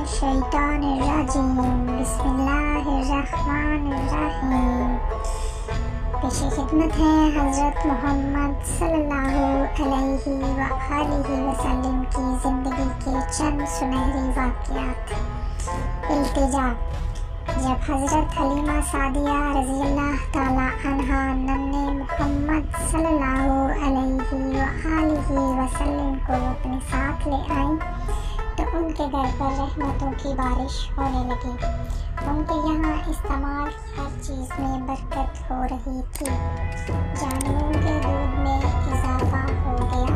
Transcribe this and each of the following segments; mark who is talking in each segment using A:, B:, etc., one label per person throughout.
A: मिनश्शैतानिर्रजीम बिस्मिल्लाहिर्रहमानिर्रहीम। पेश खिदमत है हज़रत मोहम्मद सल्लल्लाहु अलैहि वसल्लम की ज़िंदगी के चंद सुनहरी वाक़यात। इल्तिजा। जब हज़रत हलीमा सादिया रज़ियल्लाहु ताला अन्हा नन्हे मोहम्मद सल्लल्लाहु अलैहि वसल्लम को अपने साथ ले आईं तो उनके घर पर रहमतों की बारिश होने लगी। उनके यहाँ इस्तेमाल हर चीज़ में बरकत हो रही थी। जानवरों के दूध में इजाफा हो गया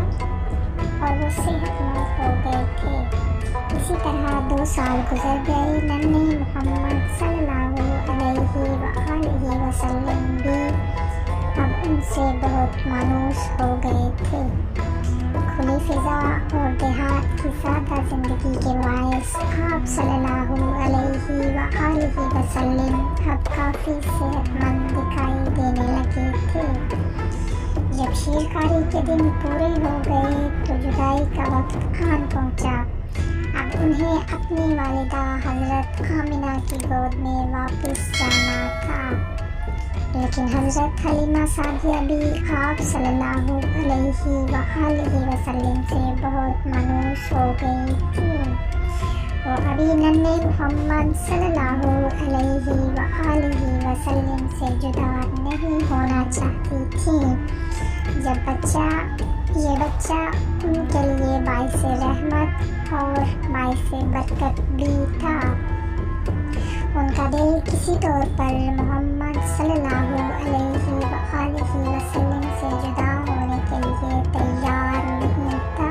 A: और वो सेहतमंद हो गए थे। इसी तरह 2 साल गुजर गए। नन्हे मोहम्मद सल्लल्लाहु अलैहि वसल्लम भी अब उनसे बहुत मायूस हो गए थे। खुली फिजा और देहात की सादा जिंदगी के बायस आप सल्लल्लाहु अलैहि वसल्लम अब काफ़ी सेहतमंद दिखाई देने लगे थे। जब शीरकारी के दिन पूरे हो गए तो जुदाई का वक्त आन पहुंचा। अब उन्हें अपनी वालिदा हज़रत आमिना की गोद में वापस जाना था, लेकिन हज़रत हलीमा सादिया भी आप सल्लल्लाहु अलैहि वसल्लम से बहुत मायूस हो गई थी। वो अभी नन्हे मोहम्मद सल्लल्लाहु अलैहि वसल्लम से जुदा नहीं होना चाहती थी। ये बच्चा उनके लिए बाइस रहमत और बाइस बरकत भी था। उनका दिल किसी तौर पर मोहम्मद सल्लल्लाहु अलैहि वसल्लम से जुदा होने के लिए तैयार नहीं था।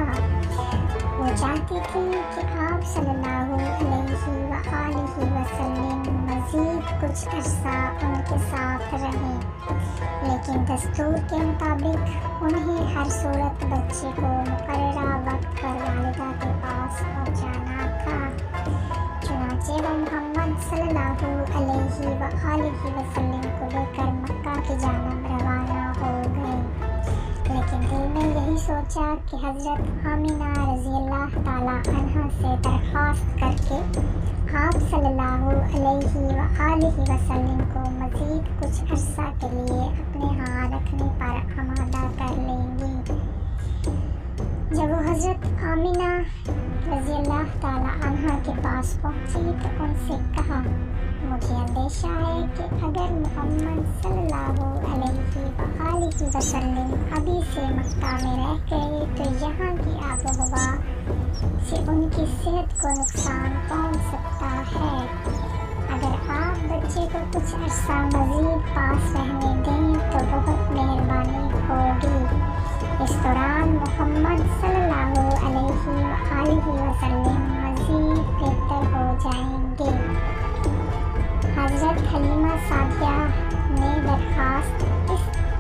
A: वो चाहती थी कि आप सल्लल्लाहु अलैहि वसल्लम मज़ीद कुछ अरसा उनके साथ रहें, लेकिन दस्तूर के मुताबिक उन्हें हर सूरत बच्चे को मुकर्ररा वक्त पर वालिदा के पास पहुँचाना था। चुनांचे वो मोहम्मद सल्लल्लाहु अलैहि वसल्लम को लेकर मक्का की जानब रवाना हो गए, लेकिन दिल में यही सोचा कि हज़रत आमिना रज़ियल्लाहु ताला अन्हा से दरख्वास्त करके आप सल्लल्लाहु अलैहि वसल्लम को मज़ीद कुछ अरसा के लिए अपने यहाँ रखने पर आमादा कर लेंगी। जब वो हज़रत आमिना रज़ियल्लाहु ताला अन्हा के पास पहुँची तो उनसे कहा, मुझे अंदेशा है कि अगर मोहम्मद सल्लल्लाहु अलैहि वसल्लम अभी से मक्का में रह गए तो यहाँ की आबोहवा से उनकी सेहत को नुकसान पहुँच सकता है। अगर आप बच्चे को कुछ अरसा मज़ीद पास रहने दें तो बहुत मेहरबानी होगी। इस दौरान मोहम्मद सल्लल्लाहु अलैहि वसल्लम मज़ीद बेहतर हो जाएंगे। हज़रत हलीमा सादिया ने दरख्वास्त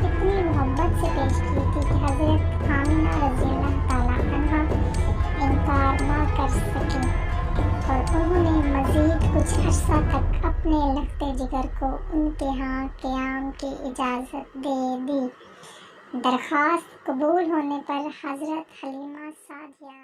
A: इतनी मोहब्बत से पेश की थी कि हज़रत आमिना रज़ियल्लाहु ताला अन्हा इनकार ना कर सकें और उन्होंने मज़ीद कुछ अरसा तक अपने लखते जिगर को उनके यहाँ क़याम की इजाज़त दे दी। दरख्वास्त कबूल होने पर हज़रत हलीमा सादिया